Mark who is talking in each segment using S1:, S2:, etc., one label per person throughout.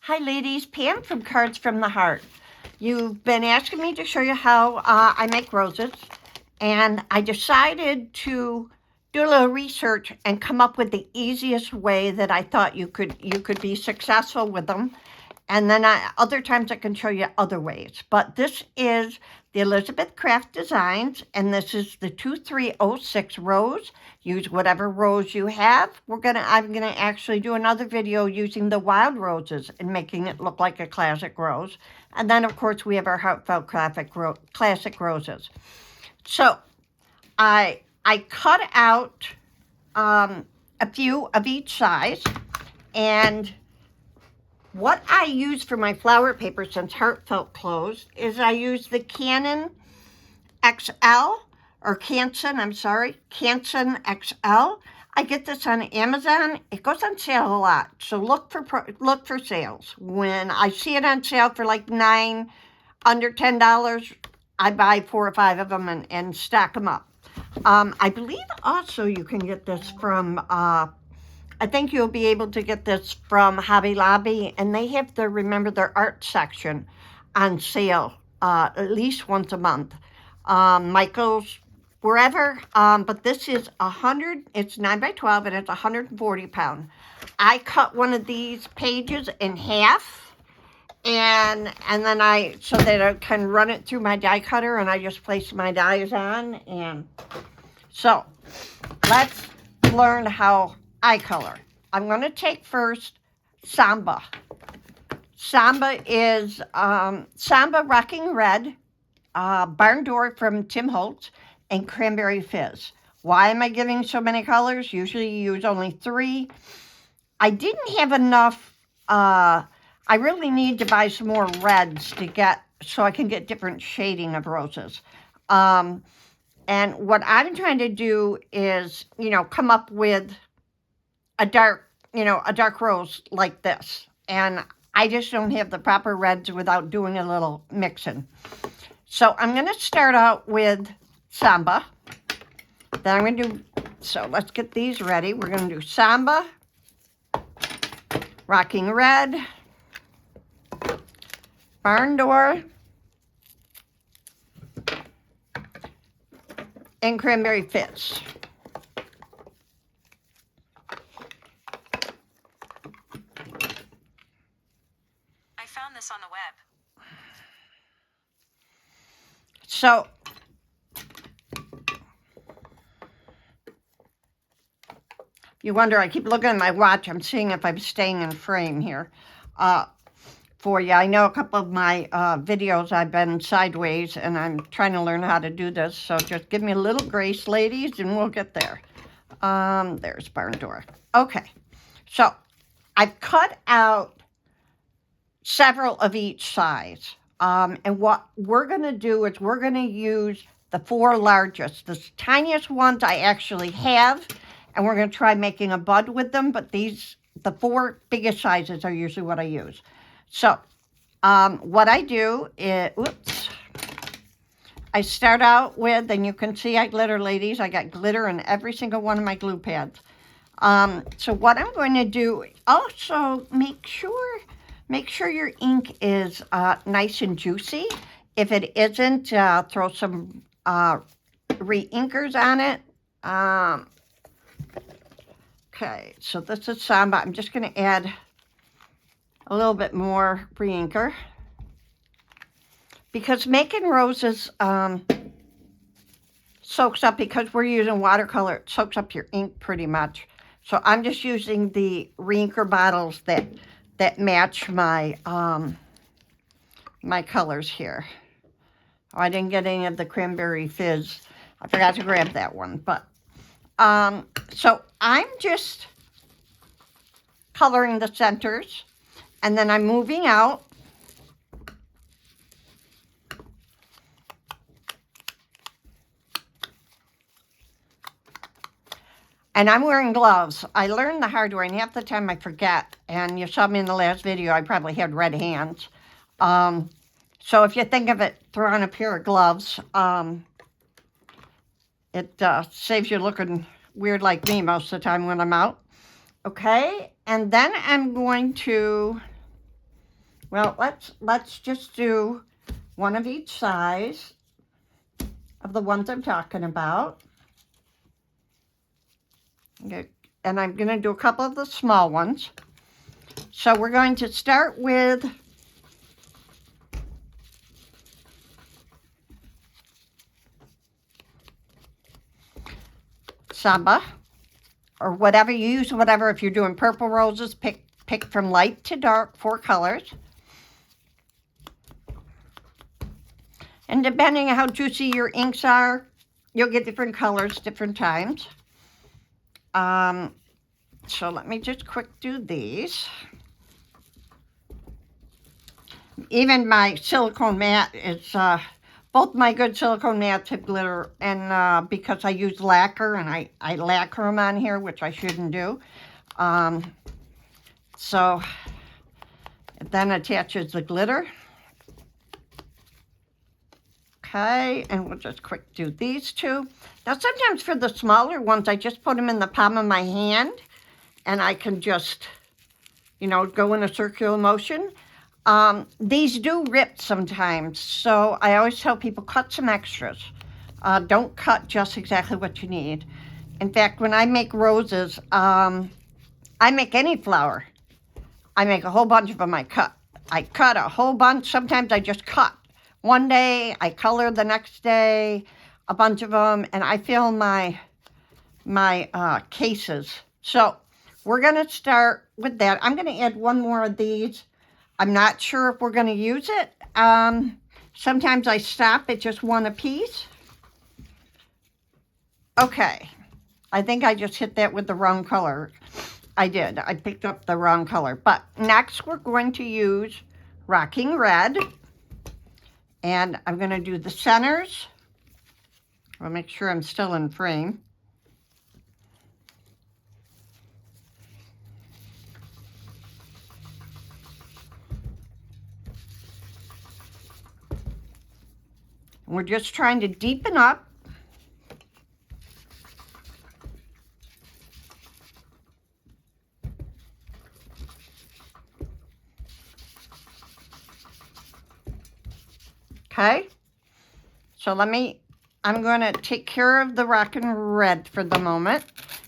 S1: Hi ladies, Pam from Cards from the Heart. You've been asking me to show you how I make roses, and I decided to do a little research and come up with the easiest way that I thought you could be successful with them. And then other times I can show you other ways. But this is the Elizabeth Craft Designs, and this is the 2306 rose. Use whatever rose you have. I'm gonna actually do another video using the wild roses and making it look like a classic rose. And then of course we have our heartfelt classic roses. So I cut out a few of each size, and what I use for my flower paper, since Heartfelt closed, is I use the Canson XL, or Canson, I'm sorry, Canson XL. I get this on Amazon. It goes on sale a lot, so look for sales. When I see it on sale for like under $10, I buy 4 or 5 of them and stack them up. I believe also you can get this from I think you'll be able to get this from Hobby Lobby, and they have their art section on sale at least once a month. Michael's, wherever, but this is it's 9 by 12 and it's 140 pound. I cut one of these pages in half, and then so that I can run it through my die cutter, and I just place my dies on. And so let's learn how I color. I'm going to take first Samba. Samba is Samba Rocking Red, Barn Door from Tim Holtz, and Cranberry Fizz. Why am I giving so many colors? Usually you use only 3. I didn't have enough. I really need to buy some more reds so I can get different shading of roses. And what I'm trying to do is, come up with a dark rose like this. And I just don't have the proper reds without doing a little mixing. So I'm going to start out with Samba. Then I'm going to so let's get these ready. We're going to do Samba, Rocking Red, Barn Door, and Cranberry Fizz.
S2: I found this on the web.
S1: So you wonder, I keep looking at my watch. I'm seeing if I'm staying in frame here for you. I know a couple of my videos I've been sideways, and I'm trying to learn how to do this. So just give me a little grace, ladies, and we'll get there. There's Barn Door. Okay, so I've cut out several of each size. And what we're going to do is we're going to use the 4 largest. The tiniest ones I actually have, and we're going to try making a bud with them, but the 4 biggest sizes are usually what I use. So what I do is, I start out with, and you can see I glitter, ladies. I got glitter in every single one of my glue pads. So what I'm going to do, also make sure your ink is nice and juicy. If it isn't, throw some re-inkers on it. Okay, so this is Samba. I'm just going to add a little bit more re-inker, because making roses soaks up, because we're using watercolor, it soaks up your ink pretty much. So I'm just using the re-inker bottles that match my my colors here. Oh, I didn't get any of the Cranberry Fizz. I forgot to grab that one. But so I'm just coloring the centers, and then I'm moving out. And I'm wearing gloves. I learned the hard way, and half the time I forget. And you saw me in the last video, I probably had red hands. So if you think of it, throw on a pair of gloves. It saves you looking weird like me most of the time when I'm out. Okay, and then I'm going to Well, let's just do one of each size of the ones I'm talking about. Okay. And I'm going to do a couple of the small ones. So we're going to start with Samba, or whatever you use, whatever. If you're doing purple roses, pick from light to dark, 4 colors. And depending on how juicy your inks are, you'll get different colors different times. So let me just quick do these. Even my silicone mat is, both my good silicone mats have glitter, and because I use lacquer, and I lacquer them on here, which I shouldn't do. So it then attaches the glitter. Okay, and we'll just quick do these two. Now sometimes for the smaller ones, I just put them in the palm of my hand, and I can just, go in a circular motion. These do rip sometimes, so I always tell people cut some extras. Don't cut just exactly what you need. In fact, when I make roses, I make any flower. I make a whole bunch of them. I cut a whole bunch. Sometimes I just cut. One day, I color the next day, a bunch of them, and I fill my cases. So we're going to start with that. I'm going to add one more of these. I'm not sure if we're going to use it. Sometimes I stop at just one a piece. Okay. I think I just hit that with the wrong color. I did. I picked up the wrong color. But next we're going to use Rocking Red. And I'm going to do the centers. I'll make sure I'm still in frame. We're just trying to deepen up. Okay, so I'm going to take care of the Rockin' Red for the moment.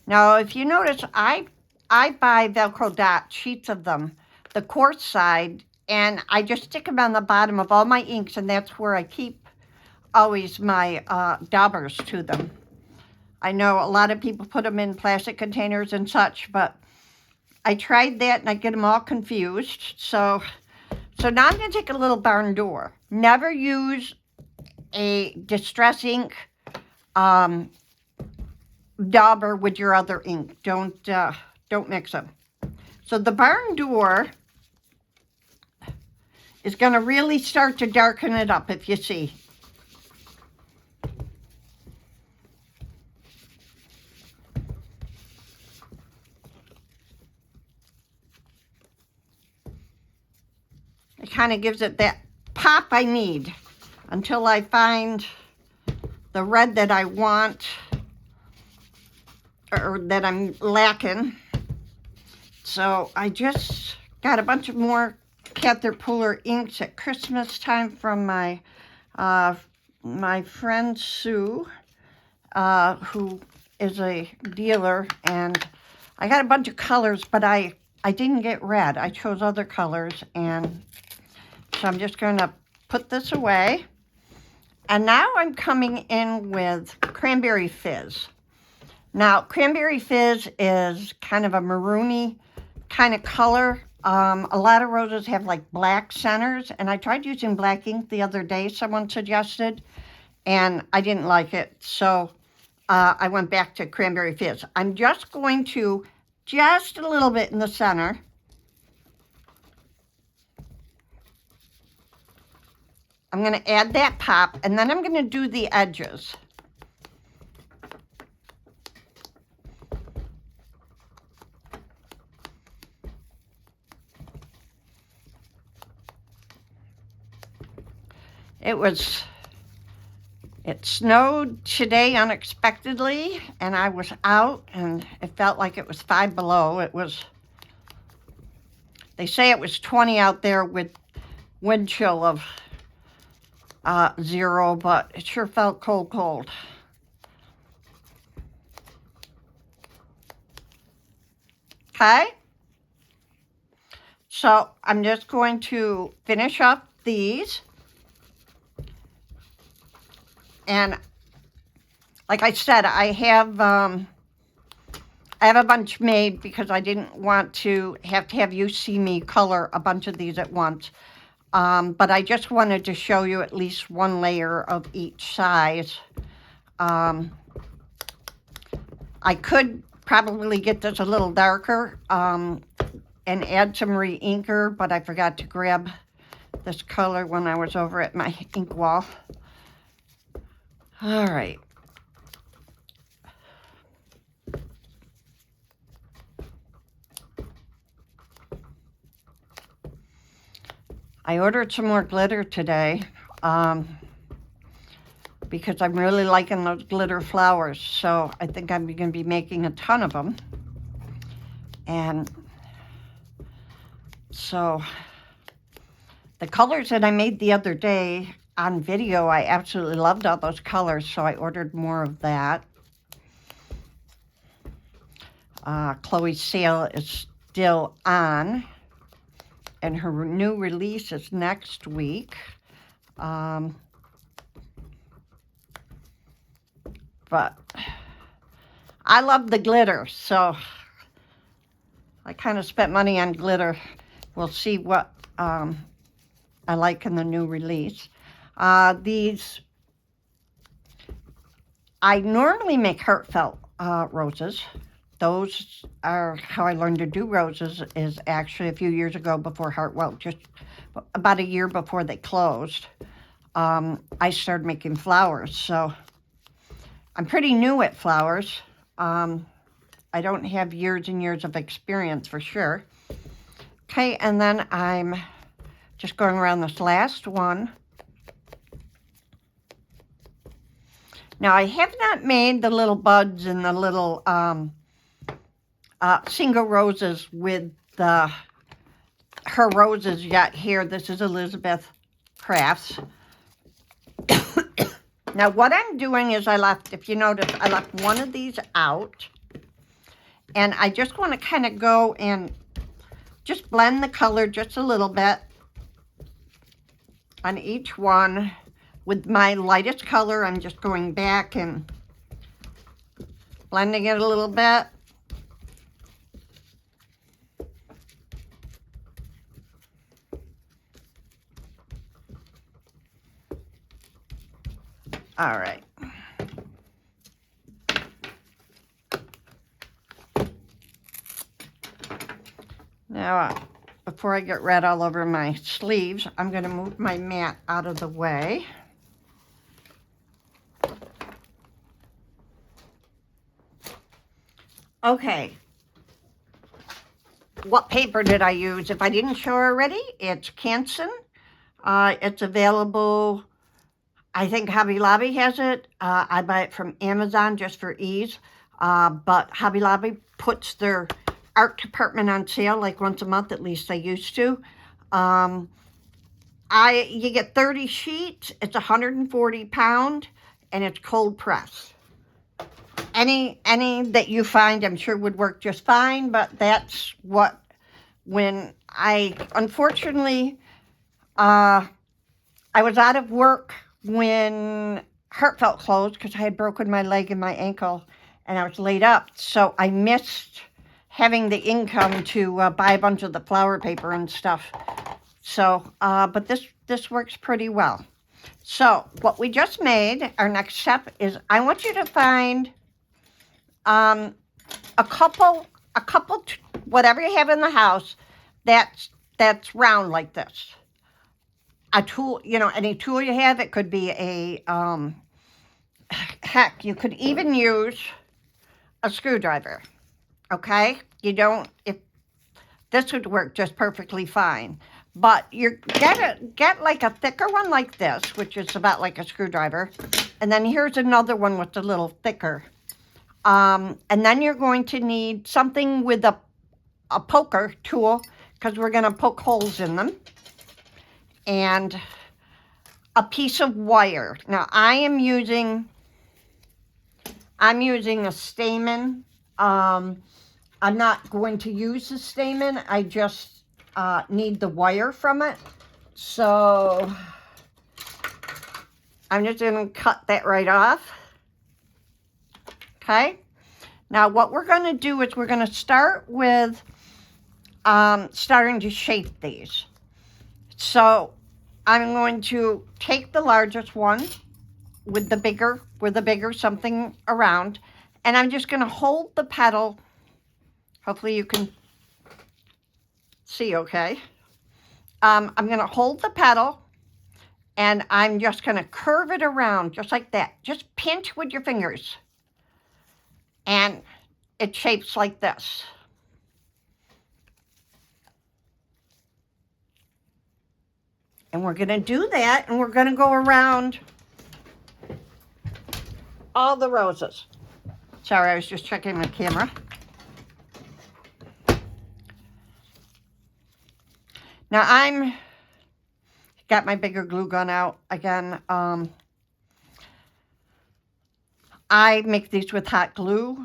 S1: Now, if you notice, I buy Velcro dot sheets of them, the quartz side, and I just stick them on the bottom of all my inks, and that's where I keep always my daubers to them. I know a lot of people put them in plastic containers and such, but I tried that and I get them all confused. So now I'm going to take a little barn door. Never use a distress ink dauber with your other ink. Don't mix them. So the barn door is going to really start to darken it up, if you see. It kind of gives it that pop I need until I find the red that I want or that I'm lacking. So I just got a bunch of more Caterpillar inks at Christmas time from my friend Sue, who is a dealer, and I got a bunch of colors, but I didn't get red. I chose other colors, and so I'm just going to put this away. And now I'm coming in with Cranberry Fizz. Now, Cranberry Fizz is kind of a maroony kind of color. A lot of roses have like black centers, and I tried using black ink the other day, someone suggested, and I didn't like it. So I went back to Cranberry Fizz. I'm just going to, just a little bit in the center. I'm going to add that pop, and then I'm going to do the edges. It snowed today unexpectedly, and I was out, and it felt like it was 5 below. They say it was 20 out there with wind chill of 0, but it sure felt cold, cold. Okay, so I'm just going to finish up these. And like I said, I have a bunch made because I didn't want to have you see me color a bunch of these at once. But I just wanted to show you at least one layer of each size. I could probably get this a little darker and add some re-inker, but I forgot to grab this color when I was over at my ink wall. All right. I ordered some more glitter today because I'm really liking those glitter flowers. So I think I'm going to be making a ton of them. And so the colors that I made the other day on video, I absolutely loved all those colors. So I ordered more of that. Chloe's sale is still on. And her new release is next week. But I love the glitter, so I kind of spent money on glitter. We'll see what I like in the new release. These, I normally make heartfelt roses. Those are how I learned to do roses, is actually a few years ago before Hartwell, just about a year before they closed. I started making flowers, so I'm pretty new at flowers. I don't have years and years of experience for sure. Okay, and then I'm just going around this last one. Now, I have not made the little buds and the little single roses with her roses yet here. This is Elizabeth Crafts. Now what I'm doing is if you notice, I left one of these out. And I just want to kind of go and just blend the color just a little bit on each one. With my lightest color, I'm just going back and blending it a little bit. All right. Now, before I get red all over my sleeves, I'm going to move my mat out of the way. Okay. What paper did I use? If I didn't show already, it's Canson. It's available. I think Hobby Lobby has it. I buy it from Amazon just for ease. But Hobby Lobby puts their art department on sale like once a month, at least they used to. You get 30 sheets. It's 140 pound, and it's cold press. Any that you find, I'm sure would work just fine. But that's what unfortunately, I was out of work when Heartfelt closed because I had broken my leg and my ankle and I was laid up. So I missed having the income to buy a bunch of the flower paper and stuff. So, but this works pretty well. So what we just made, our next step is I want you to find a couple, whatever you have in the house that's round like this. A tool, any tool you have. It could be heck, you could even use a screwdriver, okay? If this would work just perfectly fine. But get like a thicker one like this, which is about like a screwdriver. And then here's another one with a little thicker. And then you're going to need something with a poker tool, because we're going to poke holes in them. and a piece of wire. Now I'm using a stamen. I'm not going to use the stamen. I just need the wire from it. So I'm just going to cut that right off. Okay. Now what we're going to do is we're going to start with starting to shape these. So I'm going to take the largest one with the bigger something around, and I'm just going to hold the petal. Hopefully you can see okay. I'm going to hold the petal, and I'm just going to curve it around just like that. Just pinch with your fingers, and it shapes like this. And we're going to do that, and we're going to go around all the roses. Sorry, I was just checking my camera. Now I'm got my bigger glue gun out again. I make these with hot glue.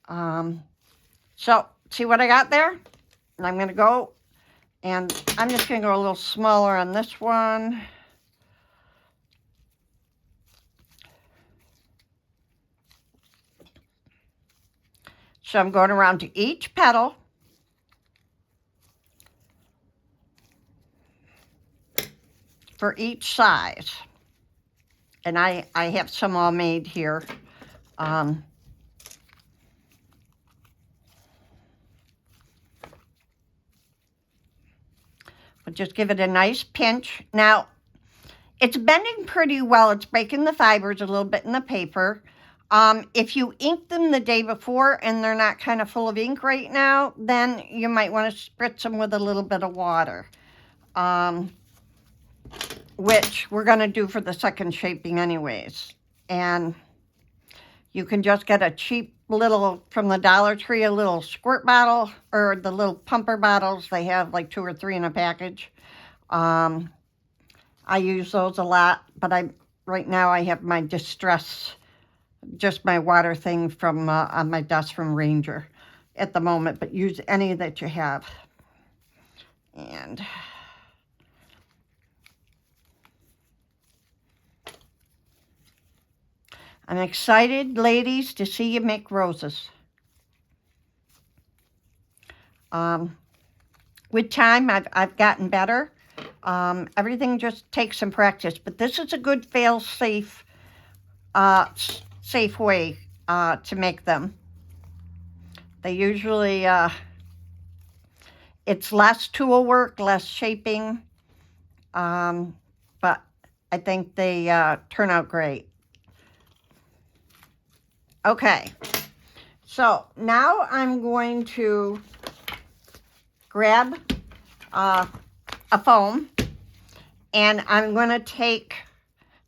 S1: So see what I got there? And I'm gonna go, and I'm just gonna go a little smaller on this one. So I'm going around to each petal. For each size. And I have some all made here. But just give it a nice pinch. Now, it's bending pretty well. It's breaking the fibers a little bit in the paper. If you ink them the day before and they're not kind of full of ink right now, then you might want to spritz them with a little bit of water. Which we're going to do for the second shaping anyways. And you can just get a cheap little, from the Dollar Tree, a little squirt bottle, or the little pumper bottles. They have like 2 or 3 in a package. I use those a lot, but right now I have my Distress, just my water thing from on my desk from Ranger at the moment, but use any that you have. And I'm excited, ladies, to see you make roses. With time, I've gotten better. Everything just takes some practice, but this is a good fail-safe safe way to make them. They usually, it's less tool work, less shaping, but I think they turn out great. Okay, so now I'm going to grab a foam, and I'm going to take,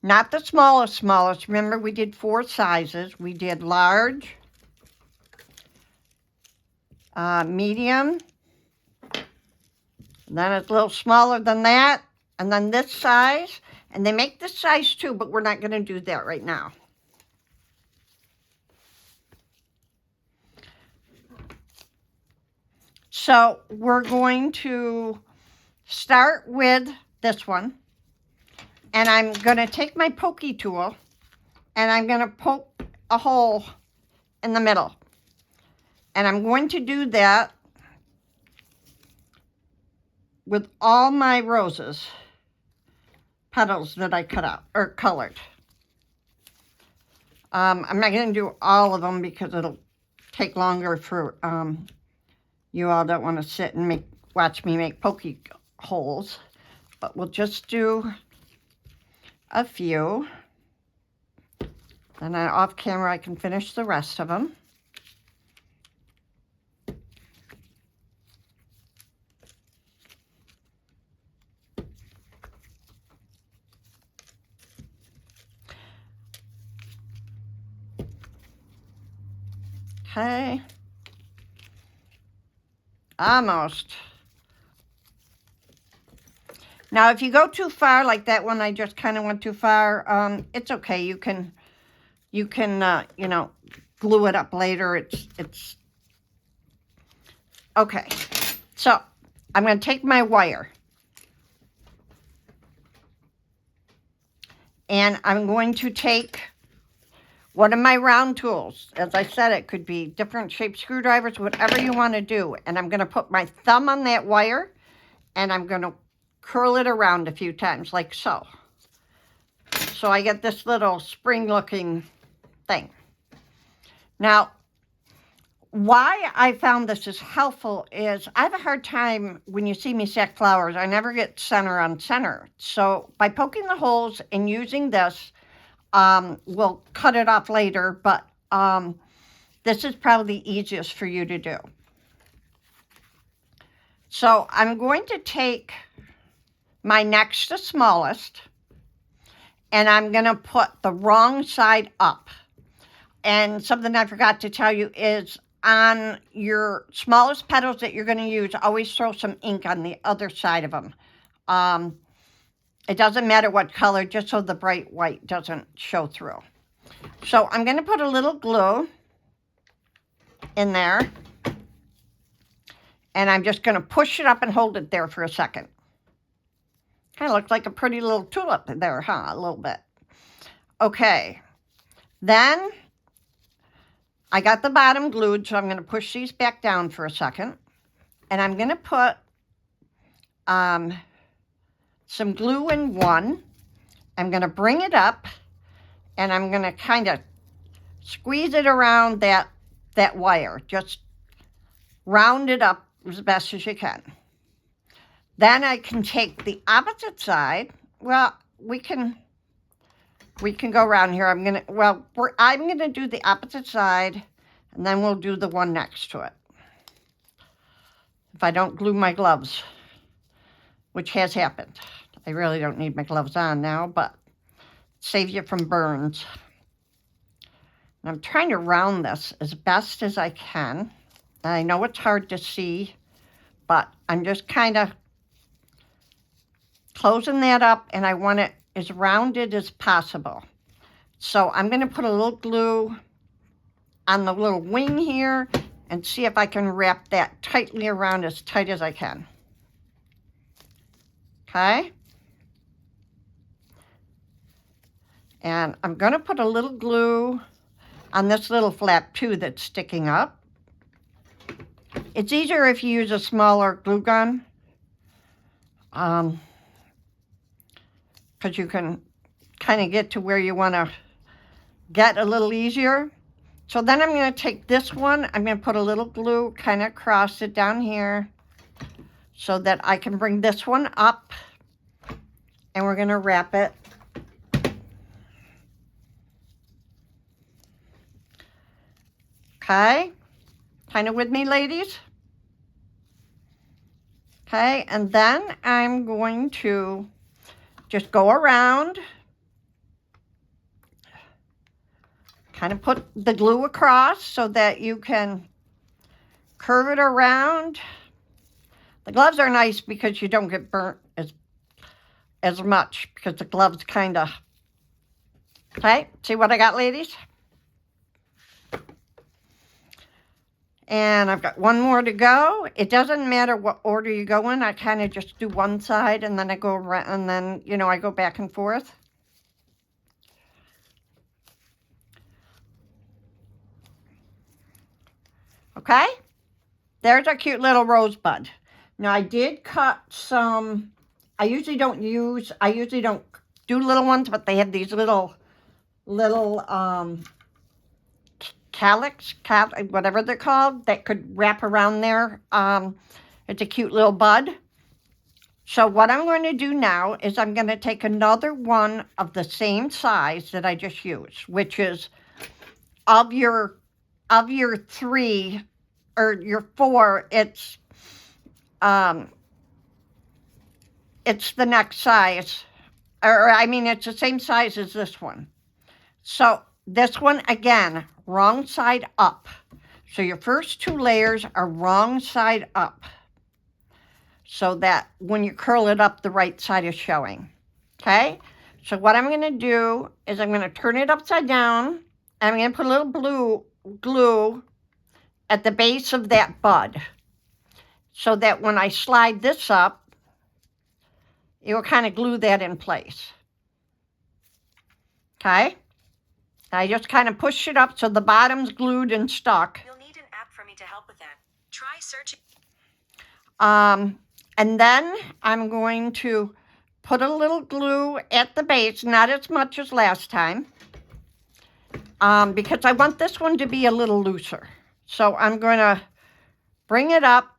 S1: not the smallest, remember we did 4 sizes. We did large, medium, then it's a little smaller than that, and then this size, and they make this size too, but we're not going to do that right now. So we're going to start with this one, and I'm going to take my pokey tool, and I'm going to poke a hole in the middle. And I'm going to do that with all my roses, petals that I cut out, or colored. I'm not going to do all of them because it'll take longer for, you all don't want to sit and watch me make pokey holes, but we'll just do a few. Then off camera I can finish the rest of them. Okay. Almost. Now, if you go too far, like that one, I just kind of went too far. It's okay. You can, you know, glue it up later. It's okay. So I'm going to take my wire, and I'm going to take one of my round tools. As I said, it could be different shaped screwdrivers, whatever you want to do. And I'm going to put my thumb on that wire, and I'm going to curl it around a few times, like so. So I get this little spring-looking thing. Now, why I found this is helpful is I have a hard time when you see me stack flowers. I never get center on center. So by poking the holes and using this, we'll cut it off later, but this is probably the easiest for you to do. So I'm going to take my next to smallest, and I'm going to put the wrong side up. And something I forgot to tell you is on your smallest petals that you're going to use, always throw some ink on the other side of them. It doesn't matter what color, just so the bright white doesn't show through. So I'm going to put a little glue in there, and I'm just going to push it up and hold it there for a second. Kind of looks like a pretty little tulip there, huh? A little bit. Okay. Then I got the bottom glued, so I'm going to push these back down for a second. And I'm going to put some glue in one. I'm going to bring it up, and I'm going to kind of squeeze it around that wire. Just round it up as best as you can. Then I can take the opposite side. Well, we can go around here. I'm gonna do the opposite side, and then we'll do the one next to it. If I don't glue my gloves, which has happened. I really don't need my gloves on now, but it saves you from burns. And I'm trying to round this as best as I can. And I know it's hard to see, but I'm just kind of closing that up, and I want it as rounded as possible. So I'm going to put a little glue on the little wing here and see if I can wrap that tightly around as tight as I can. Okay? And I'm going to put a little glue on this little flap too that's sticking up. It's easier if you use a smaller glue gun. Because you can kind of get to where you want to get a little easier. So then I'm going to take this one, I'm going to put a little glue kind of across it down here so that I can bring this one up, and we're going to wrap it. Okay, kind of with me, ladies? Okay, and then I'm going to just go around, kind of put the glue across so that you can curve it around. The gloves are nice because you don't get burnt as much because the gloves kind of, okay, see what I got, ladies? And I've got one more to go. It doesn't matter what order you go in. I kind of just do one side, and then I go around, and then, you know, I go back and forth. Okay? There's our cute little rosebud. Now, I did cut some, I usually don't do little ones, but they have these little calyx, whatever they're called, that could wrap around there. It's a cute little bud. So what I'm going to do now is I'm going to take another one of the same size that I just used, which is of your 3 or your 4, it's the next size, or I mean, it's the same size as this one. So this one, again, wrong side up. So your first 2 layers are wrong side up. so that when you curl it up, the right side is showing. Okay? So what I'm going to do is I'm going to turn it upside down, and I'm going to put a little blue glue at the base of that bud, so that when I slide this up, it will kind of glue that in place. Okay? I just kind of push it up so the bottom's glued and stuck.
S2: You'll need an app for me to help with that. Try searching.
S1: And then I'm going to put a little glue at the base, not as much as last time, because I want this one to be a little looser. So I'm going to bring it up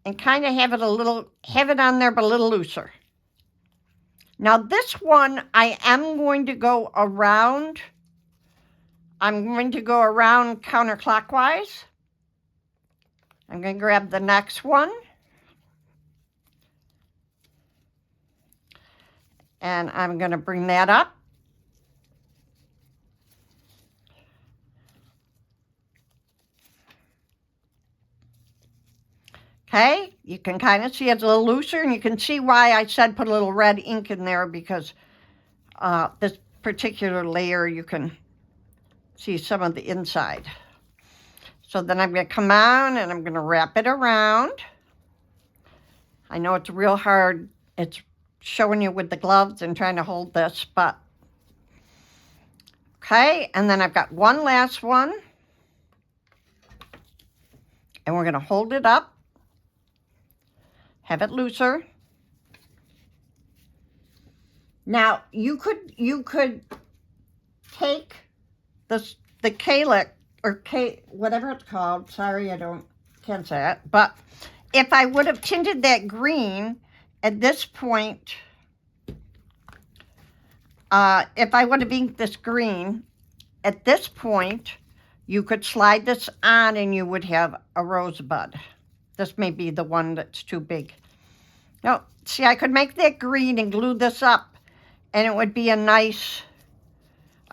S1: and kind of have it on there, but a little looser. Now this one, I am going to go around. I'm going to go around counterclockwise. I'm going to grab the next one. And I'm going to bring that up. Okay, you can kind of see it's a little looser, and you can see why I said put a little red ink in there, because this particular layer, you can see some of the inside. So then I'm going to come on and I'm going to wrap it around. I know it's real hard. It's showing you with the gloves and trying to hold this, but okay. And then I've got one last one, and we're going to hold it up. Have it looser. Now you could take the calyx or whatever it's called. Sorry, can't say it. But if I would have tinted that green at this point, if I would have inked this green at this point, you could slide this on and you would have a rosebud. This may be the one that's too big. No, see, I could make that green and glue this up, and it would be a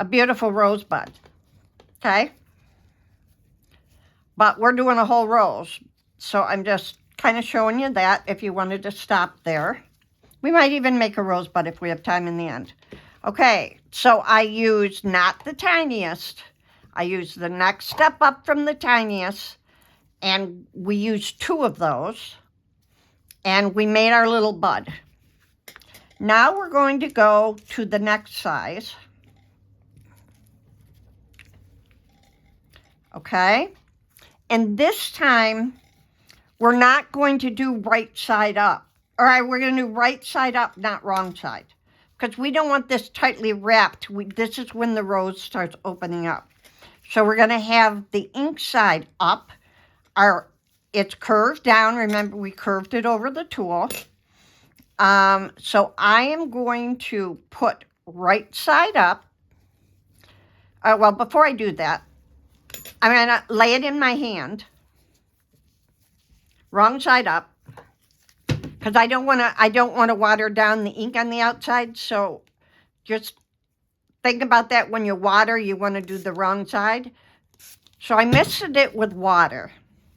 S1: beautiful rosebud. Okay? But we're doing a whole rose, so I'm just kind of showing you that if you wanted to stop there. We might even make a rosebud if we have time in the end. Okay, so I used not the tiniest. I used the next step up from the tiniest, and we used 2 of those, and we made our little bud. Now we're going to go to the next size. Okay, and this time we're not going to do right side up. All right, we're going to do right side up, not wrong side, because we don't want this tightly wrapped. This is when the rose starts opening up. So we're going to have the ink side up. It's curved down. Remember, we curved it over the tool. So I am going to put right side up. Well, before I do that, I'm going to lay it in my hand. Wrong side up, because I don't want to water down the ink on the outside. So just think about that when you water. You want to do the wrong side. So I misted it with water,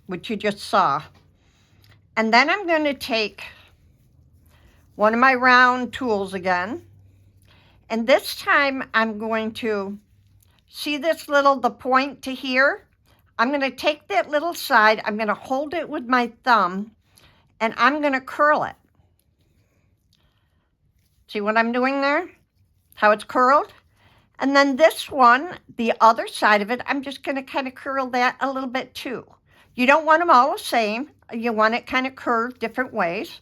S1: which you just saw. And then I'm going to take one of my round tools again. And this time I'm going to see the point to here. I'm going to take that little side. I'm going to hold it with my thumb, and I'm going to curl it. See what I'm doing there? How it's curled? And then this one, the other side of it, I'm just going to kind of curl that a little bit too. You don't want them all the same. You want it kind of curved different ways.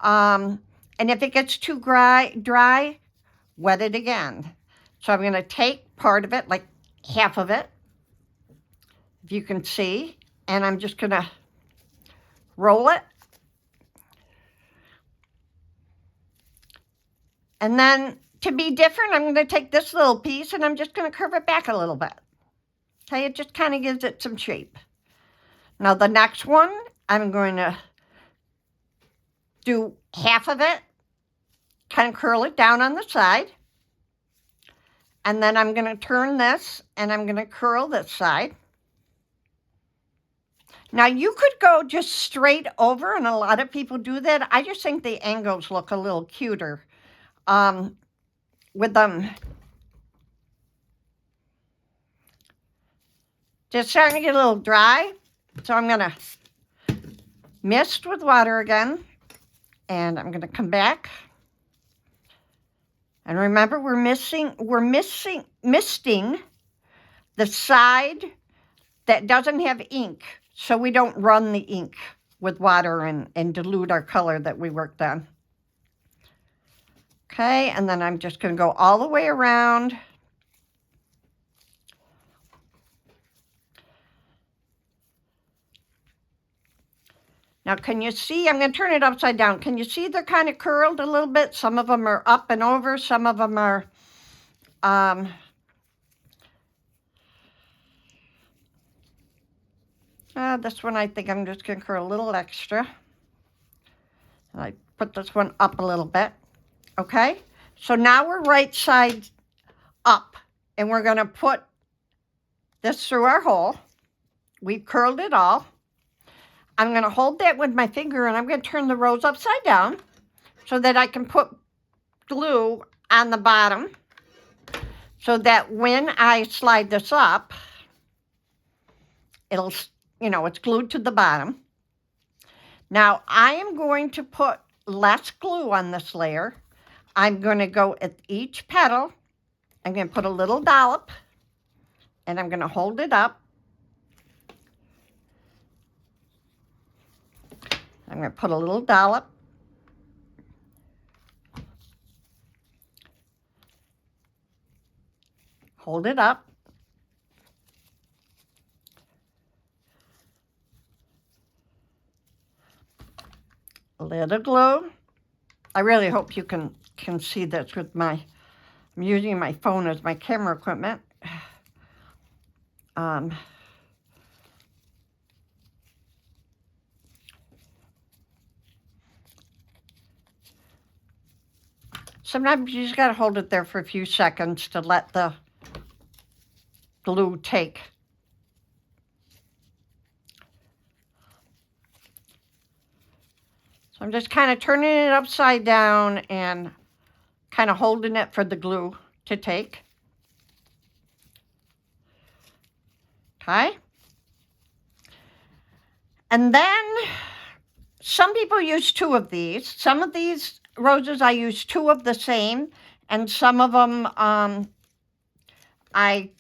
S1: And if it gets too dry, wet it again. So I'm going to take part of it, like half of it, if you can see, and I'm just going to roll it. And then to be different, I'm going to take this little piece and I'm just going to curve it back a little bit. Okay, it just kind of gives it some shape. Now the next one, I'm going to do half of it, kind of curl it down on the side. And then I'm going to turn this and I'm going to curl this side. Now you could go just straight over, and a lot of people do that. I just think the angles look a little cuter with them. Just starting to get a little dry, so I'm gonna mist with water again, and I'm gonna come back. And remember, we're misting the side that doesn't have ink, so we don't run the ink with water and dilute our color that we worked on. Okay, and then I'm just going to go all the way around. Now, can you see? I'm going to turn it upside down. Can you see they're kind of curled a little bit? Some of them are up and over. Some of them are this one I think I'm just going to curl a little extra. And I put this one up a little bit. Okay, so now we're right side up, and we're going to put this through our hole. We've curled it all. I'm going to hold that with my finger, and I'm going to turn the rose upside down so that I can put glue on the bottom so that when I slide this up, it'll, it's glued to the bottom. Now, I am going to put less glue on this layer. I'm going to go at each petal. I'm going to put a little dollop, and I'm going to hold it up. I'm going to put a little dollop. Hold it up. A little glue. I really hope you can see this with I'm using my phone as my camera equipment. Sometimes you just got to hold it there for a few seconds to let the glue take. So I'm just kind of turning it upside down and kind of holding it for the glue to take. Okay. And then some people use two of these. Some of these roses I use two of the same, and some of them I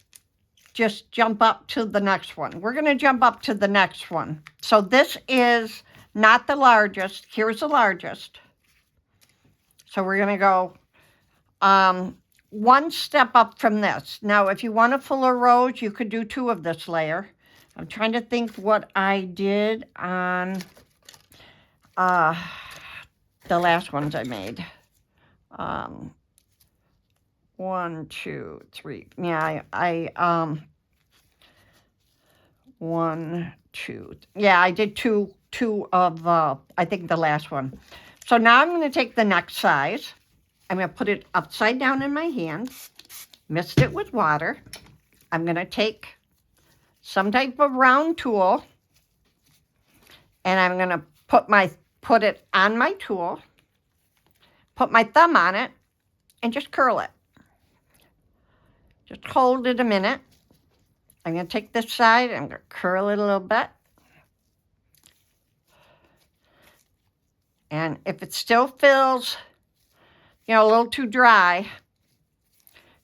S1: just jump up to the next one. We're going to jump up to the next one. So this is not the largest. Here's the largest. So we're going to go one step up from this. Now, if you want a fuller rose, you could do two of this layer. I'm trying to think what I did on the last ones I made. 1, 2, 3. Yeah, I 1, 2. Yeah, I did two of I think the last one. So now I'm going to take the next size. I'm going to put it upside down in my hand, mist it with water. I'm going to take some type of round tool, and I'm going to put it on my tool, put my thumb on it, and just curl it. Just hold it a minute. I'm going to take this side, I'm going to curl it a little bit. And if it still feels, a little too dry,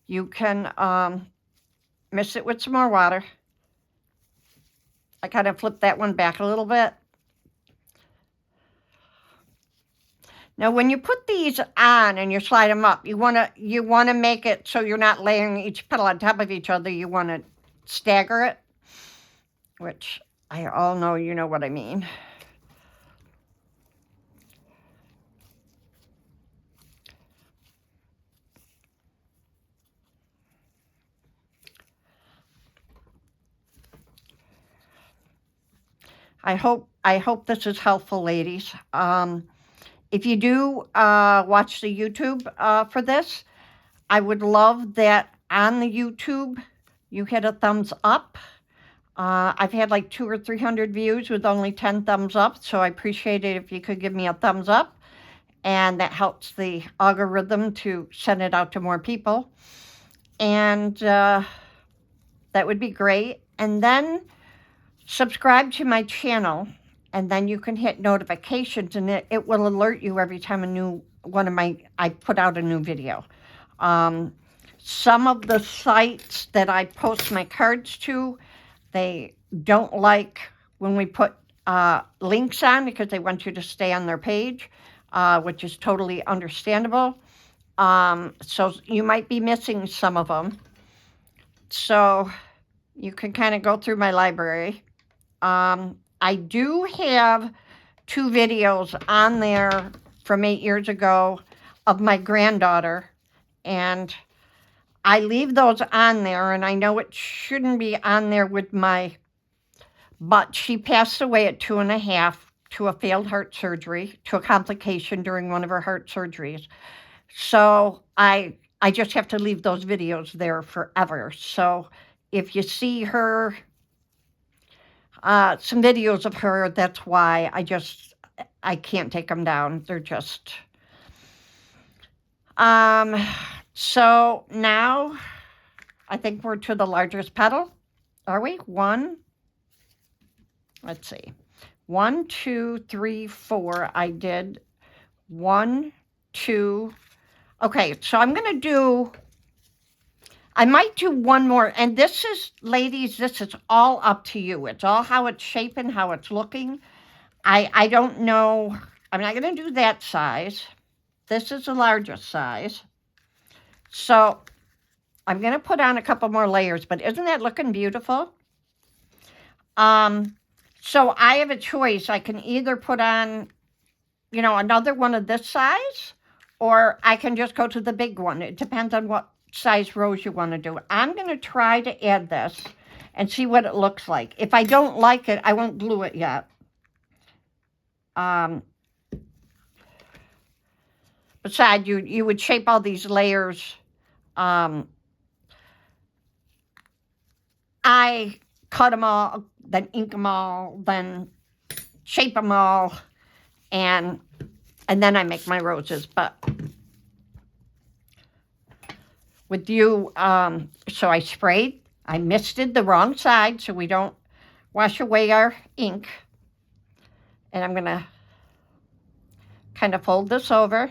S1: you can mix it with some more water. I kind of flip that one back a little bit. Now, when you put these on and you slide them up, you want to make it so you're not layering each petal on top of each other. You want to stagger it, which I all know you know what I mean. I hope this is helpful, ladies. If you do watch the YouTube for this, I would love that on the YouTube you hit a thumbs up. I've had like 200 or 300 views with only 10 thumbs up, so I appreciate it if you could give me a thumbs up, and that helps the algorithm to send it out to more people. And that would be great. And then subscribe to my channel, and then you can hit notifications, and it will alert you every time I put out a new video. Some of the sites that I post my cards to, they don't like when we put links on because they want you to stay on their page, which is totally understandable. So you might be missing some of them. So you can kind of go through my library. I do have 2 videos on there from 8 years ago of my granddaughter, and I leave those on there, and I know it shouldn't be on there but she passed away at 2.5 to a failed heart surgery, to a complication during one of her heart surgeries. So I just have to leave those videos there forever. So if you see her, some videos of her, that's why I can't take them down. They're just, so now I think we're to the largest petal. Are we? Let's see. 1, 2, 3, 4. I did 1, 2. Okay, so I might do one more. And this is, ladies, this is all up to you. It's all how it's shaping, how it's looking. I don't know. I'm not going to do that size. This is the largest size. So I'm going to put on a couple more layers, but isn't that looking beautiful? So I have a choice. I can either put on, another one of this size, or I can just go to the big one. It depends on what size rose you want to do. I'm going to try to add this and see what it looks like. If I don't like it, I won't glue it yet. Besides, you would shape all these layers. I cut them all, then ink them all, then shape them all, and then I make my roses. But with you, so I misted the wrong side so we don't wash away our ink. And I'm going to kind of fold this over.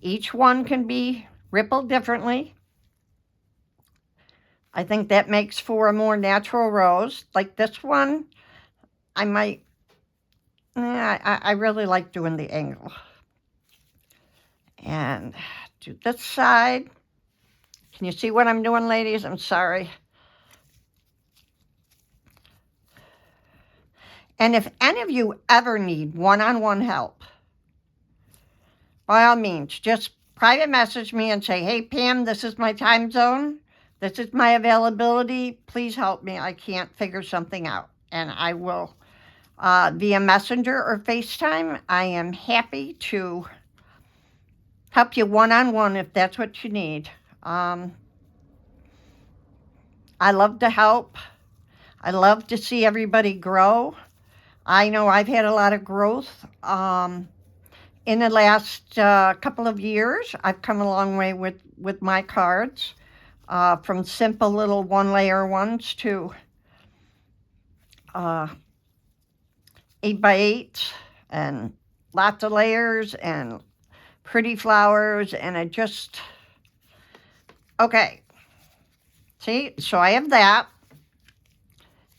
S1: Each one can be rippled differently. I think that makes for a more natural rose. Like this one, I really like doing the angle. And do this side. Can you see what I'm doing, ladies? I'm sorry. And if any of you ever need one-on-one help, by all means, just private message me and say, hey, Pam, this is my time zone. This is my availability. Please help me. I can't figure something out. And I will, via Messenger or FaceTime, I am happy to help you one-on-one if that's what you need. I love to help. I love to see everybody grow. I know I've had a lot of growth. In the last couple of years, I've come a long way with my cards. From simple little one-layer ones to 8x8 and lots of layers and pretty flowers, and it just, okay. See, so I have that.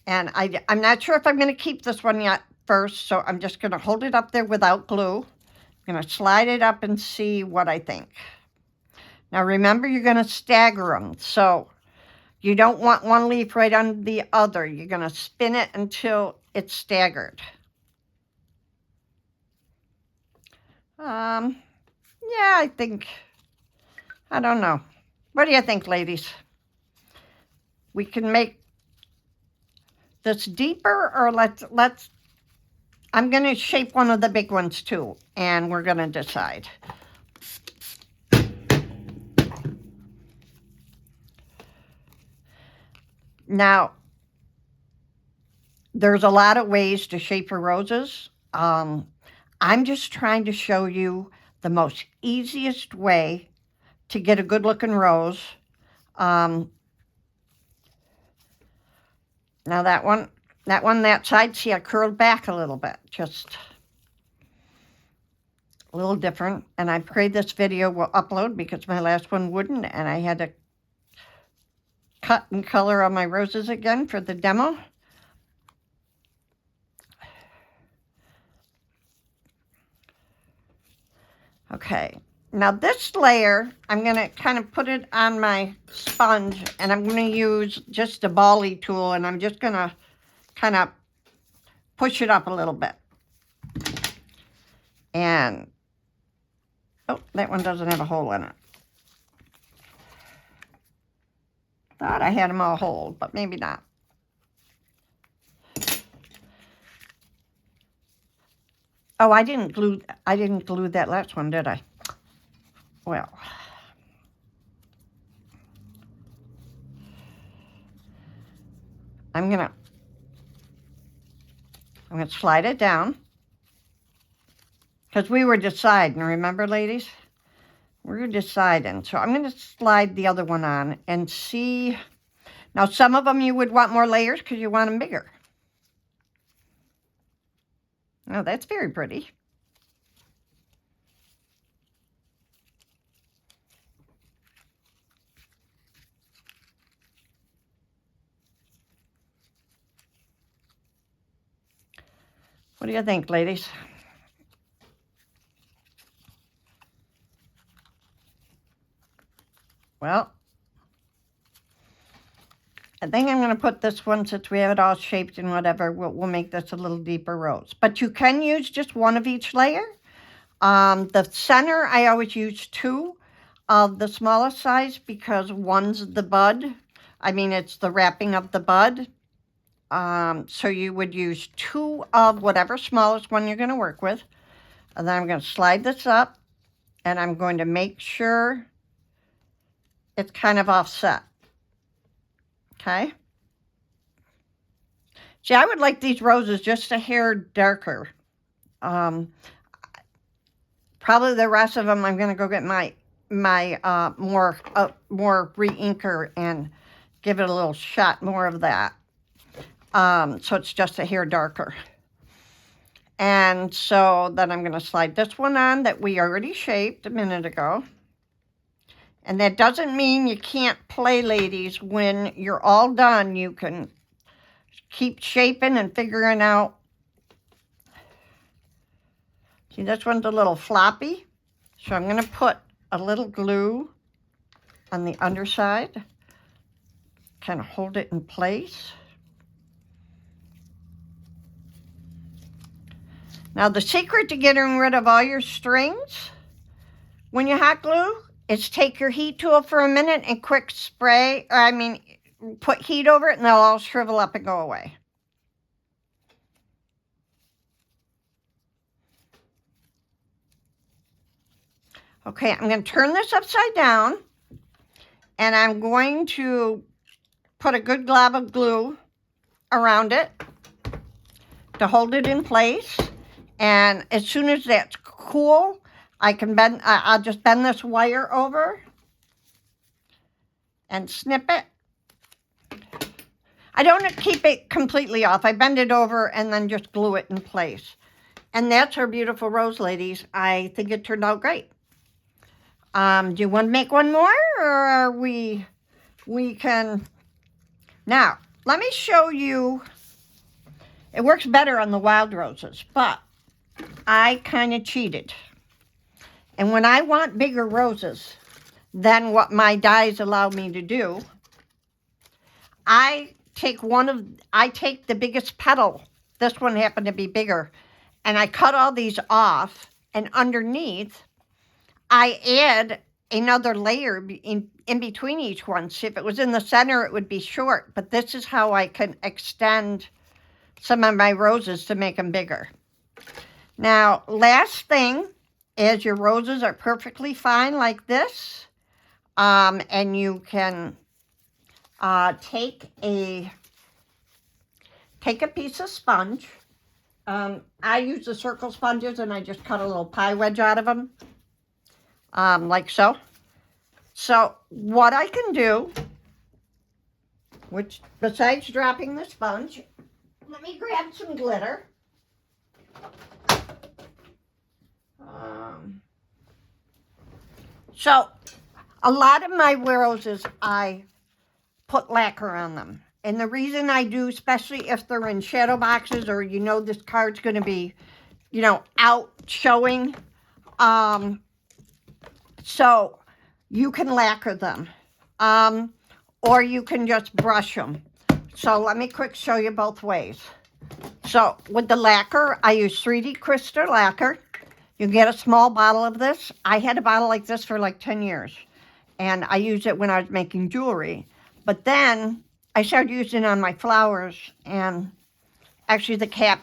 S1: And I'm not sure if I'm going to keep this one yet first, so I'm just going to hold it up there without glue. I'm going to slide it up and see what I think. Now remember, you're going to stagger them, so you don't want one leaf right under the other. You're going to spin it until it's staggered. Yeah, I don't know. What do you think, ladies? We can make this deeper, or let's I'm going to shape one of the big ones too, and we're going to decide. Now, there's a lot of ways to shape your roses. I'm just trying to show you the most easiest way to get a good looking rose. Now that side, see, I curled back a little bit, just a little different. And I pray this video will upload because my last one wouldn't, and I had to cut and color on my roses again for the demo. Okay, now this layer, I'm going to kind of put it on my sponge, and I'm going to use just a bally tool, and I'm just going to kind of push it up a little bit. And, oh, that one doesn't have a hole in it. Thought I had them all holed, but maybe not. Oh, I didn't glue that last one, did I? Well, I'm gonna slide it down because we were deciding, remember, ladies? We were deciding. So I'm gonna slide the other one on and see. Now, some of them you would want more layers because you want them bigger. Oh, that's very pretty. What do you think, ladies? Well, I think I'm going to put this one, since we have it all shaped and whatever, we'll make this a little deeper rose. But you can use just one of each layer. The center, I always use 2 of the smallest size because one's the bud. I mean, it's the wrapping of the bud. So you would use 2 of whatever smallest one you're going to work with. And then I'm going to slide this up, and I'm going to make sure it's kind of offset. Okay. See, I would like these roses just a hair darker. Probably the rest of them, I'm going to go get my more re-inker and give it a little shot more of that. So it's just a hair darker. And so then I'm going to slide this one on that we already shaped a minute ago. And that doesn't mean you can't play, ladies. When you're all done, you can keep shaping and figuring out. See, this one's a little floppy. So I'm going to put a little glue on the underside. Kind of hold it in place. Now, the secret to getting rid of all your strings when you hot glue is take your heat tool for a minute and quick spray, put heat over it, and they'll all shrivel up and go away. Okay, I'm going to turn this upside down, and I'm going to put a good glob of glue around it to hold it in place. And as soon as that's cool, I'll just bend this wire over and snip it. I don't keep it completely off. I bend it over and then just glue it in place. And that's our beautiful rose, ladies. I think it turned out great. Do you want to make one more, or we can? Now, let me show you. It works better on the wild roses, but I kind of cheated. And when I want bigger roses than what my dies allow me to do, I take the biggest petal. This one happened to be bigger. And I cut all these off, and underneath, I add another layer in between each one. See, if it was in the center, it would be short. But this is how I can extend some of my roses to make them bigger. Now, last thing is your roses are perfectly fine like this. And you can take a take a piece of sponge. I use the circle sponges, and I just cut a little pie wedge out of them, like so. So what I can do, which besides dropping the sponge, let me grab some glitter. So a lot of my roses, I put lacquer on them. And the reason I do, especially if they're in shadow boxes or you know this card's going to be, you know, out showing, so you can lacquer them, or you can just brush them. So let me quick show you both ways. So with the lacquer, I use 3D Crystal lacquer. You get a small bottle of this. I had a bottle like this for like 10 years, and I used it when I was making jewelry. But then I started using it on my flowers, and actually the cap,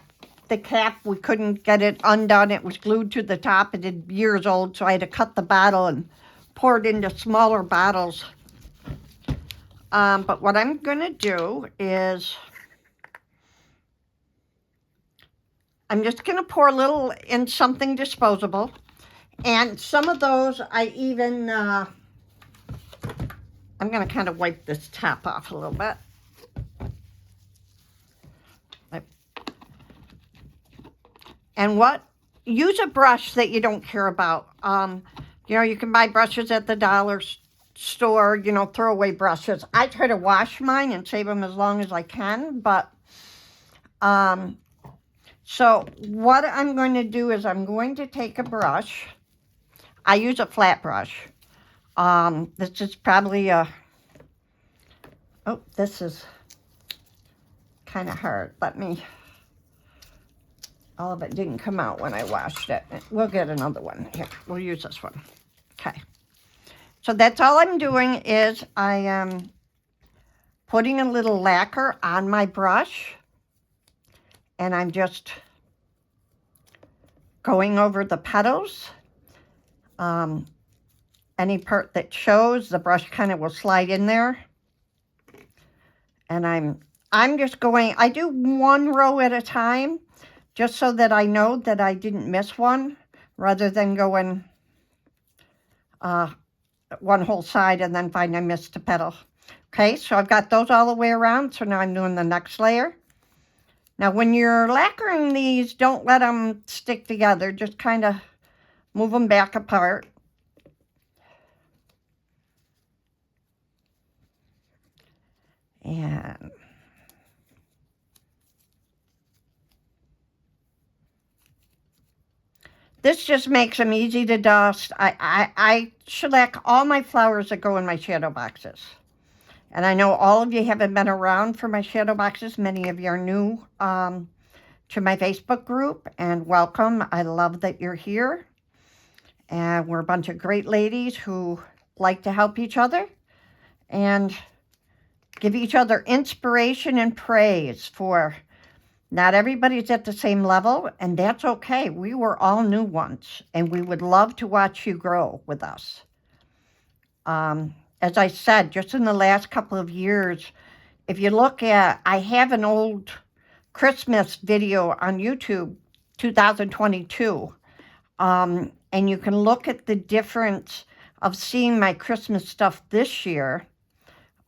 S1: we couldn't get it undone. It was glued to the top. It is years old, so I had to cut the bottle and pour it into smaller bottles. But what I'm going to do is I'm just going to pour a little in something disposable. And some of those I even, I'm going to kind of wipe this top off a little bit. And use a brush that you don't care about. You know, you can buy brushes at the dollar store, you know, throwaway brushes. I try to wash mine and save them as long as I can, but, so what I'm going to do is I'm going to take a brush. I use a flat brush. This is probably oh, this is kind of hard. All of it didn't come out when I washed it. We'll get another one. Here, we'll use this one. Okay. So that's all I'm doing is I am putting a little lacquer on my brush, and I'm just going over the petals. Any part that shows, the brush kind of will slide in there. And I'm just going, I do one row at a time, just so that I know that I didn't miss one, rather than going one whole side and then find I missed a petal. Okay, so I've got those all the way around, so now I'm doing the next layer. Now when you're lacquering these, don't let them stick together, just kind of move them back apart. And this just makes them easy to dust. I shellac all my flowers that go in my shadow boxes. And I know all of you haven't been around for my shadow boxes. Many of you are new to my Facebook group, and welcome. I love that you're here. And we're a bunch of great ladies who like to help each other and give each other inspiration and praise for not everybody's at the same level, and that's okay. We were all new ones, and we would love to watch you grow with us. As I said, just in the last couple of years, if you look at, I have an old Christmas video on YouTube, 2022, and you can look at the difference of seeing my Christmas stuff this year.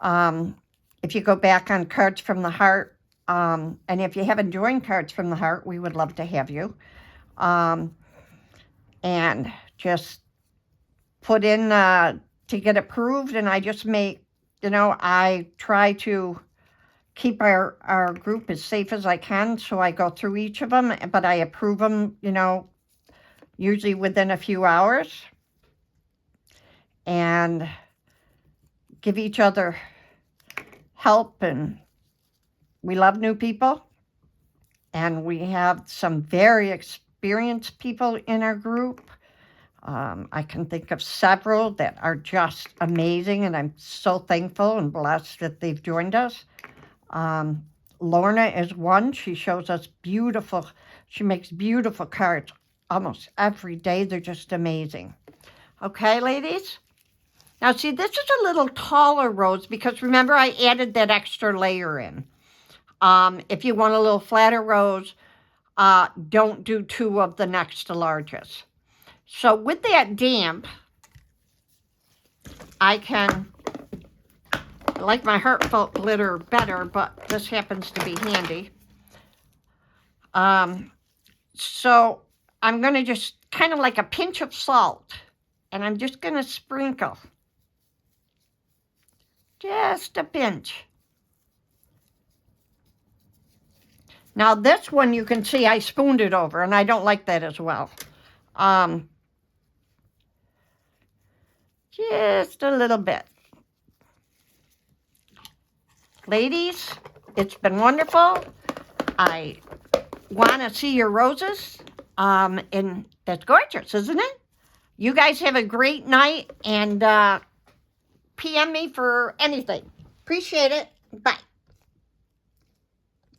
S1: If you go back on Cards from the Heart, and if you haven't joined Cards from the Heart, we would love to have you. And just put in to get approved, and I just make, you know, I try to keep our group as safe as I can, so I go through each of them, but I approve them, you know, usually within a few hours, and give each other help. And we love new people, and we have some very experienced people in our group. I can think of several that are just amazing, and I'm so thankful and blessed that they've joined us. Lorna is one. She shows us beautiful, she makes beautiful cards almost every day. They're just amazing. Okay, ladies? Now, see, this is a little taller rose because remember I added that extra layer in. If you want a little flatter rose, don't do 2 of the next to largest. So with that damp, I can, like my heartfelt glitter better, but this happens to be handy. So I'm going to just kind of like a pinch of salt, and I'm just going to sprinkle. Just a pinch. Now this one you can see I spooned it over, and I don't like that as well. Just a little bit. Ladies, it's been wonderful. I want to see your roses. And that's gorgeous, isn't it? You guys have a great night, and PM me for anything. Appreciate it. Bye.